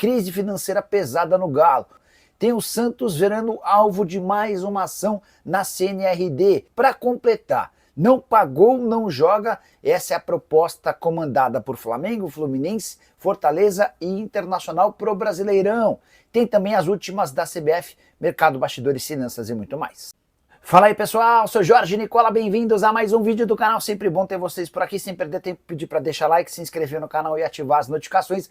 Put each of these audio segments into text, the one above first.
crise financeira pesada no Galo. Tem o Santos virando alvo de mais uma ação na CNRD. Para completar, não pagou, não joga. Essa é a proposta comandada por Flamengo, Fluminense, Fortaleza e Internacional pro Brasileirão. Tem também as últimas da CBF, mercado, bastidores, finanças e muito mais. Fala aí pessoal, sou Jorge Nicola, bem-vindos a mais um vídeo do canal. Sempre bom ter vocês por aqui, sem perder tempo, pedir para deixar like, se inscrever no canal e ativar as notificações.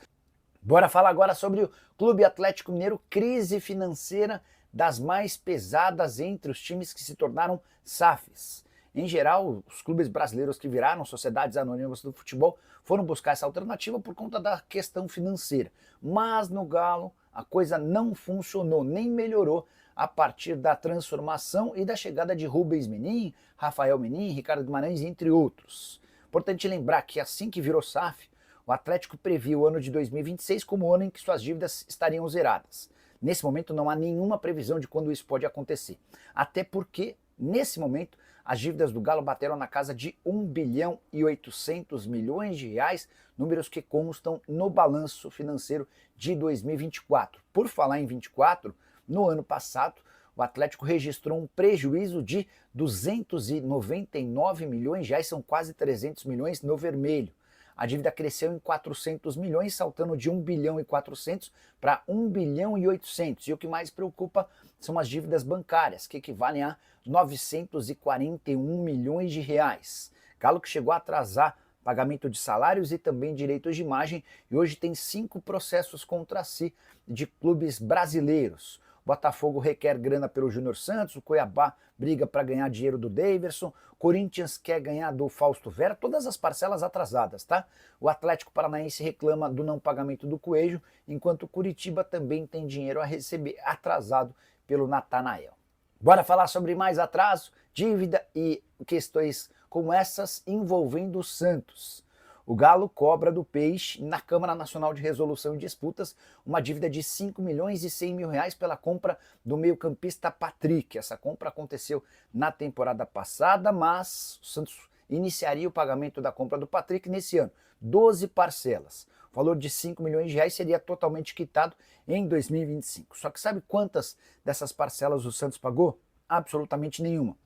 Bora falar agora sobre o Clube Atlético Mineiro, crise financeira das mais pesadas entre os times que se tornaram SAFs. Em geral, os clubes brasileiros que viraram sociedades anônimas do futebol foram buscar essa alternativa por conta da questão financeira. Mas no Galo a coisa não funcionou, nem melhorou a partir da transformação e da chegada de Rubens Menin, Rafael Menin, Ricardo Guimarães, entre outros. Importante lembrar que assim que virou SAF, o Atlético previu o ano de 2026 como o ano em que suas dívidas estariam zeradas. Nesse momento não há nenhuma previsão de quando isso pode acontecer. Até porque, nesse momento, as dívidas do Galo bateram na casa de 1 bilhão e 800 milhões de reais, números que constam no balanço financeiro de 2024. Por falar em 24, no ano passado, o Atlético registrou um prejuízo de 299 milhões de reais, são quase 300 milhões no vermelho. A dívida cresceu em 400 milhões, saltando de 1 bilhão e 400 para 1 bilhão e 800. E o que mais preocupa são as dívidas bancárias, que equivalem a 941 milhões de reais. Galo que chegou a atrasar pagamento de salários e também direitos de imagem e hoje tem 5 processos contra si de clubes brasileiros. O Botafogo requer grana pelo Júnior Santos, o Cuiabá briga para ganhar dinheiro do Daverson, Corinthians quer ganhar do Fausto Vera, todas as parcelas atrasadas, tá? O Atlético Paranaense reclama do não pagamento do Coelho, enquanto o Curitiba também tem dinheiro a receber atrasado pelo Natanael. Bora falar sobre mais atraso, dívida e questões como essas envolvendo o Santos. O Galo cobra do Peixe, na Câmara Nacional de Resolução e Disputas, uma dívida de 5 milhões e 100 mil reais pela compra do meio-campista Patrick. Essa compra aconteceu na temporada passada, mas o Santos iniciaria o pagamento da compra do Patrick nesse ano. 12 parcelas. O valor de 5 milhões de reais seria totalmente quitado em 2025. Só que sabe quantas dessas parcelas o Santos pagou? Absolutamente nenhuma.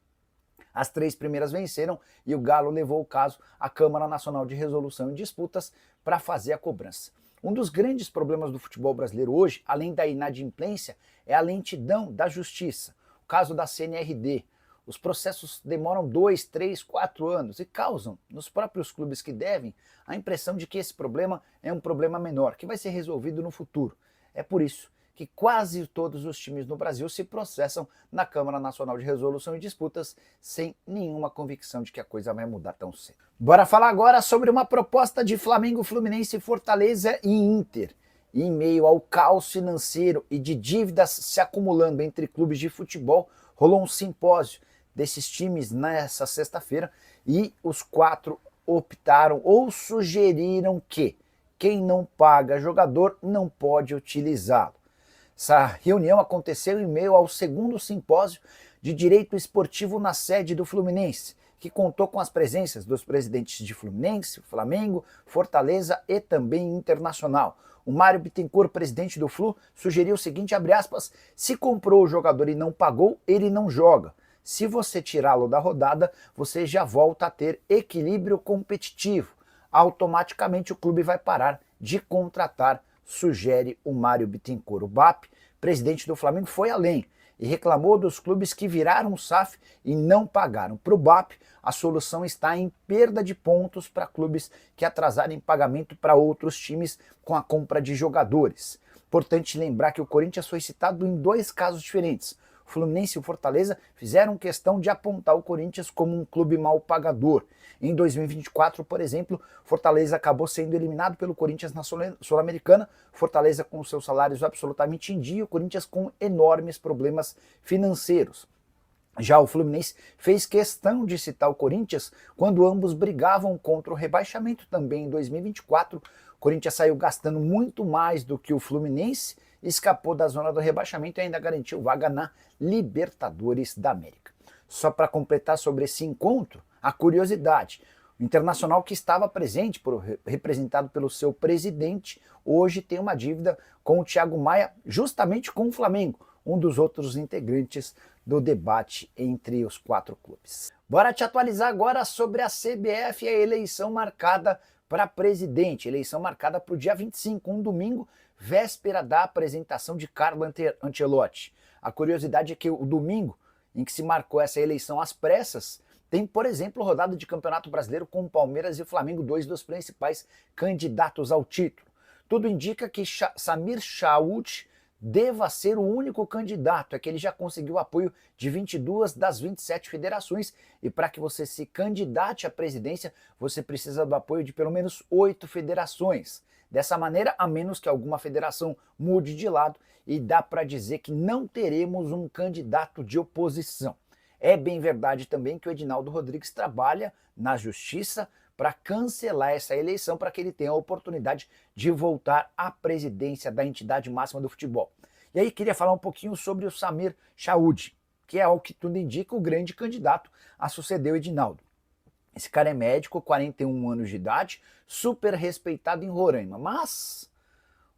As 3 primeiras venceram e o Galo levou o caso à Câmara Nacional de Resolução e Disputas para fazer a cobrança. Um dos grandes problemas do futebol brasileiro hoje, além da inadimplência, é a lentidão da justiça. O caso da CNRD. Os processos demoram 2, 3, 4 anos e causam, nos próprios clubes que devem, a impressão de que esse problema é um problema menor, que vai ser resolvido no futuro. É por isso que quase todos os times no Brasil se processam na Câmara Nacional de Resolução e Disputas sem nenhuma convicção de que a coisa vai mudar tão cedo. Bora falar agora sobre uma proposta de Flamengo, Fluminense, Fortaleza e Inter. E em meio ao caos financeiro e de dívidas se acumulando entre clubes de futebol, rolou um simpósio desses times nessa sexta-feira e os 4 optaram ou sugeriram que quem não paga jogador não pode utilizá-lo. Essa reunião aconteceu em meio ao 2º simpósio de direito esportivo na sede do Fluminense, que contou com as presenças dos presidentes de Fluminense, Flamengo, Fortaleza e também Internacional. O Mário Bittencourt, presidente do Flu, sugeriu o seguinte, abre aspas, se comprou o jogador e não pagou, ele não joga. Se você tirá-lo da rodada, você já volta a ter equilíbrio competitivo. Automaticamente o clube vai parar de contratar, sugere o Mário Bittencourt. O BAP, presidente do Flamengo, foi além e reclamou dos clubes que viraram SAF e não pagaram. Para o BAP, a solução está em perda de pontos para clubes que atrasarem pagamento para outros times com a compra de jogadores. Importante lembrar que o Corinthians foi citado em 2 casos diferentes. O Fluminense e o Fortaleza fizeram questão de apontar o Corinthians como um clube mal pagador. Em 2024, por exemplo, Fortaleza acabou sendo eliminado pelo Corinthians na Sul-Americana, Fortaleza com seus salários absolutamente em dia, o Corinthians com enormes problemas financeiros. Já o Fluminense fez questão de citar o Corinthians quando ambos brigavam contra o rebaixamento também em 2024. O Corinthians saiu gastando muito mais do que o Fluminense, escapou da zona do rebaixamento e ainda garantiu vaga na Libertadores da América. Só para completar sobre esse encontro, a curiosidade, O Internacional, que estava presente, representado pelo seu presidente, hoje tem uma dívida com o Thiago Maia, justamente com o Flamengo, um dos outros integrantes do debate entre os 4 clubes. Bora te atualizar agora sobre a CBF e a eleição marcada para presidente, eleição marcada para o dia 25, um domingo, véspera da apresentação de Carlo Ancelotti. A curiosidade é que o domingo, em que se marcou essa eleição às pressas, tem, por exemplo, rodada de Campeonato Brasileiro com o Palmeiras e o Flamengo, 2 dos principais candidatos ao título. Tudo indica que Samir Chaud deva ser o único candidato, é que ele já conseguiu o apoio de 22 das 27 federações, e para que você se candidate à presidência, você precisa do apoio de pelo menos 8 federações. Dessa maneira, a menos que alguma federação mude de lado, e dá para dizer que não teremos um candidato de oposição. É bem verdade também que o Edinaldo Rodrigues trabalha na justiça para cancelar essa eleição, para que ele tenha a oportunidade de voltar à presidência da entidade máxima do futebol. E aí queria falar um pouquinho sobre o Samir Chaud, que é, ao que tudo indica, o grande candidato a suceder o Edinaldo. Esse cara é médico, 41 anos de idade, super respeitado em Roraima, mas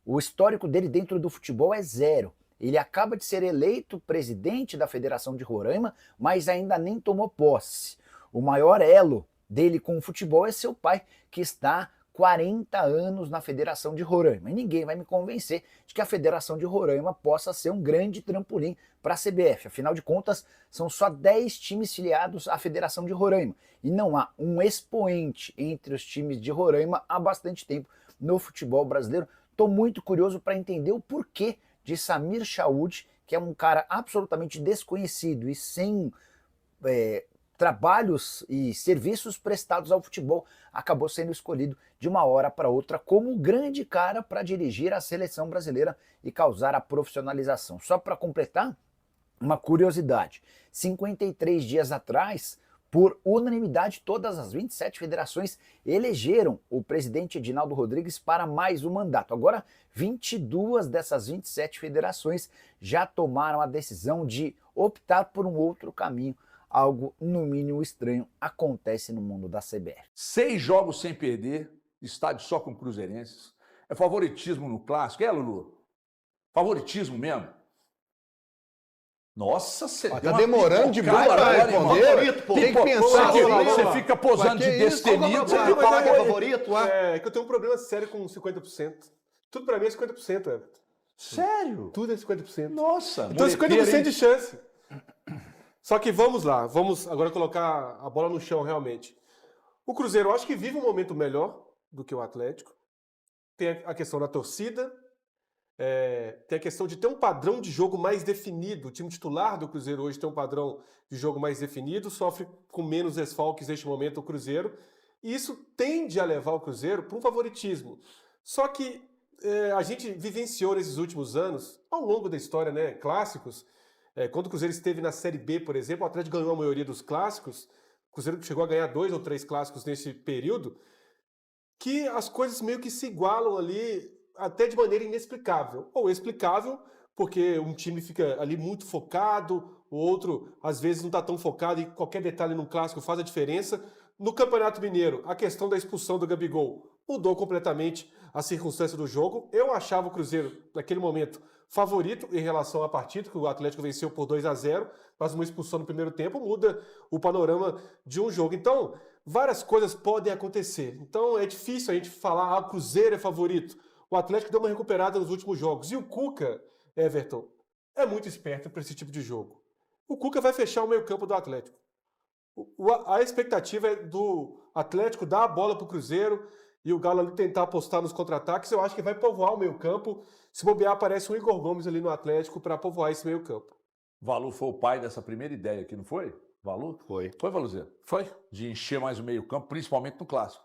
o histórico dele dentro do futebol é zero. Ele acaba de ser eleito presidente da Federação de Roraima, mas ainda nem tomou posse. O maior elo dele com o futebol é seu pai, que está 40 anos na Federação de Roraima. E ninguém vai me convencer de que a Federação de Roraima possa ser um grande trampolim para a CBF. Afinal de contas, são só 10 times filiados à Federação de Roraima. E não há um expoente entre os times de Roraima há bastante tempo no futebol brasileiro. Estou muito curioso para entender o porquê de Samir Chaud, que é um cara absolutamente desconhecido e sem trabalhos e serviços prestados ao futebol, acabou sendo escolhido de uma hora para outra como o grande cara para dirigir a seleção brasileira e causar a profissionalização. Só para completar, uma curiosidade, 53 dias atrás, por unanimidade, todas as 27 federações elegeram o presidente Edinaldo Rodrigues para mais um mandato. Agora, 22 dessas 27 federações já tomaram a decisão de optar por um outro caminho. Algo, no mínimo, estranho acontece no mundo da CBF. 6 jogos sem perder, estádio só com cruzeirenses. É favoritismo no clássico, é, Lulu? Favoritismo mesmo? Nossa, você tá demorando demais para responder. Tem que pensar que você fica posando de destemido. Você fica falar que é favorito? É que eu tenho um problema sério com 50%. Tudo pra mim é 50%, Everton. Sério? Tudo é 50%. Nossa. Então 50% de chance. Só que vamos lá, vamos agora colocar a bola no chão realmente. O Cruzeiro, eu acho que vive um momento melhor do que o Atlético. Tem a questão da torcida. Tem a questão de ter um padrão de jogo mais definido. O time titular do Cruzeiro hoje tem um padrão de jogo mais definido, sofre com menos desfalques neste momento o Cruzeiro, e isso tende a levar o Cruzeiro para um favoritismo. Só que a gente vivenciou nesses últimos anos, ao longo da história, né, clássicos, quando o Cruzeiro esteve na Série B, por exemplo, o Atlético ganhou a maioria dos clássicos, o Cruzeiro chegou a ganhar 2 ou 3 clássicos nesse período, que as coisas meio que se igualam ali, até de maneira inexplicável. Ou explicável, porque um time fica ali muito focado, o outro, às vezes, não está tão focado e qualquer detalhe num clássico faz a diferença. No Campeonato Mineiro, a questão da expulsão do Gabigol mudou completamente a circunstância do jogo. Eu achava o Cruzeiro, naquele momento, favorito em relação à partida, que o Atlético venceu por 2-0, mas uma expulsão no primeiro tempo muda o panorama de um jogo. Então, várias coisas podem acontecer. Então, é difícil a gente falar, o Cruzeiro é favorito. O Atlético deu uma recuperada nos últimos jogos. E o Cuca, Everton, é muito esperto para esse tipo de jogo. O Cuca vai fechar o meio-campo do Atlético. A expectativa é do Atlético dar a bola para o Cruzeiro e o Galo ali tentar apostar nos contra-ataques. Eu acho que vai povoar o meio-campo. Se bobear, aparece um Igor Gomes ali no Atlético para povoar esse meio-campo. Valu foi o pai dessa primeira ideia aqui, não foi? Valu? Foi. Foi, Valuzinho? Foi. De encher mais o meio-campo, principalmente no clássico.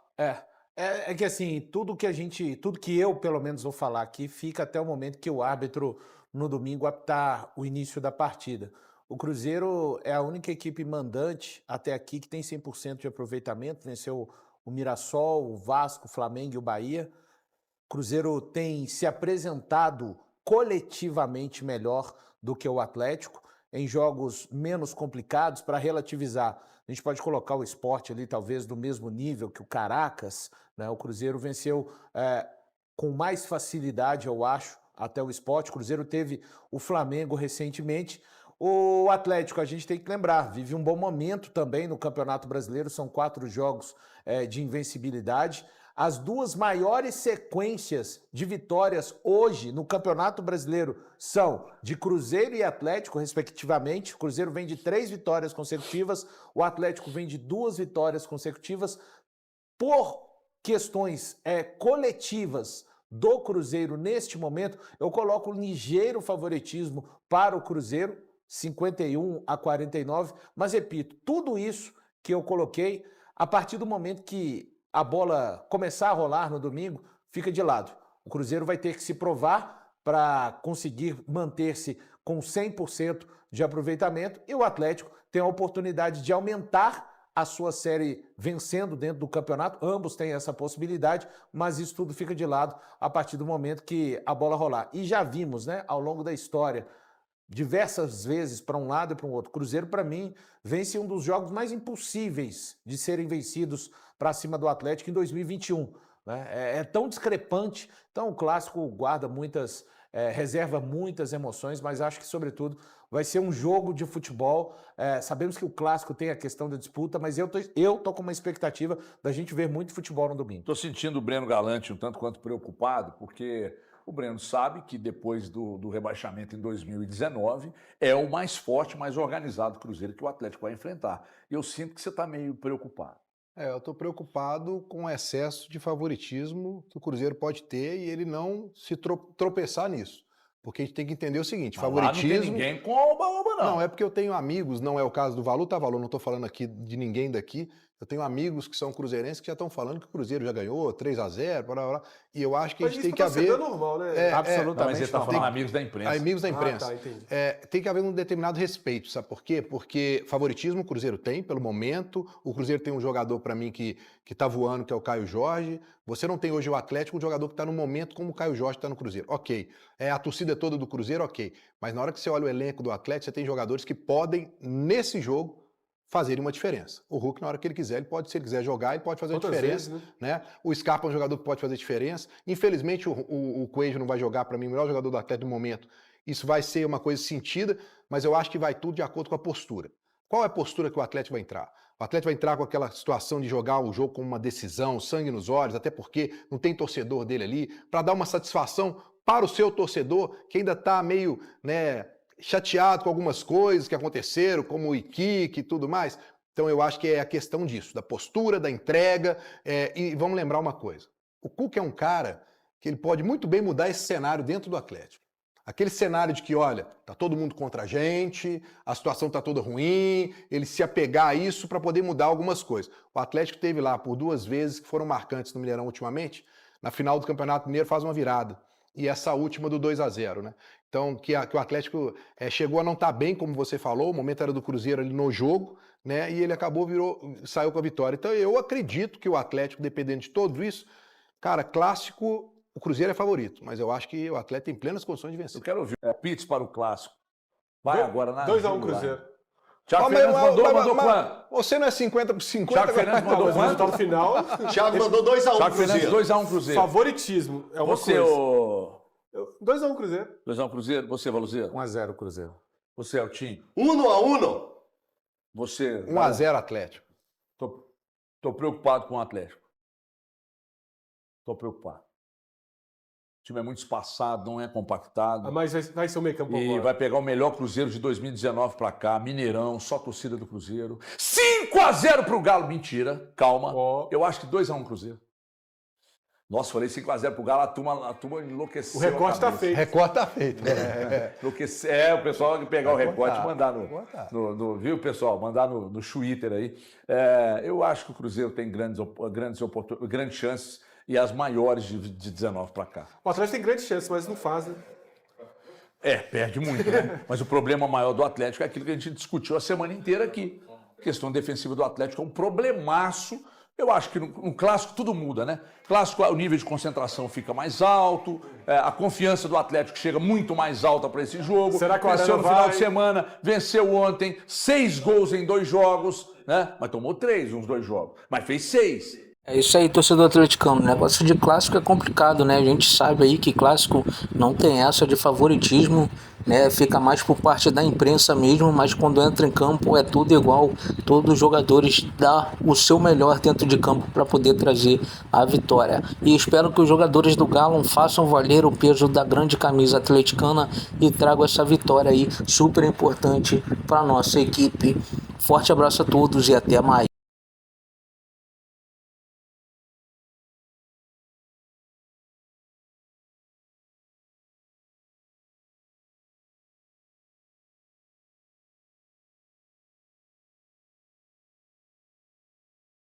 É que assim, tudo que eu pelo menos vou falar aqui, fica até o momento que o árbitro no domingo apitar o início da partida. O Cruzeiro é a única equipe mandante até aqui que tem 100% de aproveitamento, venceu o Mirassol, o Vasco, o Flamengo e o Bahia. O Cruzeiro tem se apresentado coletivamente melhor do que o Atlético, em jogos menos complicados. Para relativizar, A gente pode colocar o Sport ali, talvez, do mesmo nível que o Caracas, né? O Cruzeiro venceu com mais facilidade, eu acho, até o Sport. O Cruzeiro teve o Flamengo recentemente. O Atlético, a gente tem que lembrar, vive um bom momento também no Campeonato Brasileiro, são 4 jogos de invencibilidade. As 2 maiores sequências de vitórias hoje no Campeonato Brasileiro são de Cruzeiro e Atlético, respectivamente. O Cruzeiro vem de 3 vitórias consecutivas, o Atlético vem de 2 vitórias consecutivas. Por questões coletivas do Cruzeiro neste momento, eu coloco um ligeiro favoritismo para o Cruzeiro, 51-49, mas repito, tudo isso que eu coloquei, a partir do momento que a bola começar a rolar no domingo, fica de lado. O Cruzeiro vai ter que se provar para conseguir manter-se com 100% de aproveitamento e o Atlético tem a oportunidade de aumentar a sua série vencendo dentro do campeonato. Ambos têm essa possibilidade, mas isso tudo fica de lado a partir do momento que a bola rolar. E já vimos, né, ao longo da história, diversas vezes para um lado e para o outro. Cruzeiro, para mim, vence um dos jogos mais impossíveis de serem vencidos para cima do Atlético em 2021. Né? É tão discrepante. Então, o clássico guarda muitas, reserva muitas emoções, mas acho que, sobretudo, vai ser um jogo de futebol. Sabemos que o clássico tem a questão da disputa, mas eu tô com uma expectativa da gente ver muito futebol no domingo. Estou sentindo o Breno Galante um tanto quanto preocupado, porque o Breno sabe que depois do rebaixamento em 2019 é o mais forte, mais organizado Cruzeiro que o Atlético vai enfrentar. E eu sinto que você está meio preocupado. Eu estou preocupado com o excesso de favoritismo que o Cruzeiro pode ter e ele não se tropeçar nisso. Porque a gente tem que entender o seguinte, favoritismo... Lá não tem ninguém com oba-oba, não. Não, é porque eu tenho amigos, não é o caso do Valu, tá, Valu? Não estou falando aqui de ninguém daqui. Eu tenho amigos que são cruzeirenses que já estão falando que o Cruzeiro já ganhou 3-0, blá, blá, blá, e eu acho que a gente tem que haver... Mas isso normal, né? Absolutamente. Não, mas ele está falando amigos da imprensa. Amigos da imprensa. Tá, entendi. Tem que haver um determinado respeito, sabe por quê? Porque favoritismo o Cruzeiro tem, pelo momento. O Cruzeiro tem um jogador, para mim, que tá voando, que é o Caio Jorge. Você não tem hoje o Atlético, um jogador que está no momento como o Caio Jorge está no Cruzeiro. Ok. A torcida toda do Cruzeiro, ok. Mas na hora que você olha o elenco do Atlético, você tem jogadores que podem, nesse jogo, fazerem uma diferença. O Hulk, na hora que ele quiser, ele pode, se ele quiser jogar, ele pode fazer Quantas a diferença. vezes, né? O Scarpa é um jogador que pode fazer diferença. Infelizmente, o Coelho não vai jogar, para mim, o melhor jogador do Atlético no momento. Isso vai ser uma coisa sentida, mas eu acho que vai tudo de acordo com a postura. Qual é a postura que o Atlético vai entrar? O Atlético vai entrar com aquela situação de jogar o jogo com uma decisão, sangue nos olhos, até porque não tem torcedor dele ali, para dar uma satisfação para o seu torcedor, que ainda está meio, né, chateado com algumas coisas que aconteceram, como o Iquique e tudo mais. Então eu acho que é a questão disso, da postura, da entrega, e vamos lembrar uma coisa. O Cuca é um cara que ele pode muito bem mudar esse cenário dentro do Atlético. Aquele cenário de que, olha, tá todo mundo contra a gente, a situação tá toda ruim, ele se apegar a isso para poder mudar algumas coisas. O Atlético teve lá por 2 vezes que foram marcantes no Mineirão ultimamente, na final do Campeonato Mineiro faz uma virada. E essa última do 2-0, né? Então, que o Atlético chegou a não estar bem, como você falou, o momento era do Cruzeiro ali no jogo, né? E ele acabou, saiu com a vitória. Então, eu acredito que o Atlético, dependendo de tudo isso, cara, clássico, o Cruzeiro é favorito, mas eu acho que o Atlético tem plenas condições de vencer. Eu quero ouvir palpites para o clássico. Vai agora na 2-1 Cruzeiro. Thiago Fernandes mandou quanto? Você não é 50/50? Thiago Fernandes mandou Mas o resultado quanto? final... Thiago mandou 2-1 Thiago Fernandes, 2-1 Cruzeiro. Favoritismo é uma Você, coisa. 2-1 Cruzeiro. 2-1 Cruzeiro. Você, Valuzeiro. 1-0 Cruzeiro. Você, Altinho. 1-1. Você... 1-0 Atlético. Tô preocupado com o Atlético. Tô preocupado. O time é muito espaçado, não é compactado. Mas vai ser o meio campo E agora. vai pegar o melhor Cruzeiro de 2019 pra cá, Mineirão, só torcida do Cruzeiro. 5-0 pro Galo, mentira, calma. Ó. Eu acho que 2-1 Cruzeiro. Nossa, falei 5-0 pro Galo, a turma enlouqueceu. O recorte tá O feito. recorte tá feito. Enlouqueceu. O pessoal vai pegar o recorte e mandar contar. viu, pessoal? Mandar no Twitter aí. Eu acho que o Cruzeiro tem grandes chances e as maiores de 19 para cá. O Atlético tem grandes chances, mas não faz, né? Perde muito, né? Mas o problema maior do Atlético é aquilo que a gente discutiu a semana inteira aqui. A questão defensiva do Atlético é um problemaço. Eu acho que no clássico tudo muda, né? Clássico, o nível de concentração fica mais alto, a confiança do Atlético chega muito mais alta para esse jogo. Será que o venceu Arana no final vai? de semana, venceu ontem, 6 gols em 2 jogos. né? Mas tomou 3 uns 2 jogos. Mas fez 6. É isso aí, torcedor atleticano. O negócio de clássico é complicado, né? A gente sabe aí que clássico não tem essa de favoritismo, né? Fica mais por parte da imprensa mesmo, mas quando entra em campo é tudo igual. Todos os jogadores dão o seu melhor dentro de campo para poder trazer a vitória. E espero que os jogadores do Galo façam valer o peso da grande camisa atleticana e tragam essa vitória aí super importante para nossa equipe. Forte abraço a todos e até mais.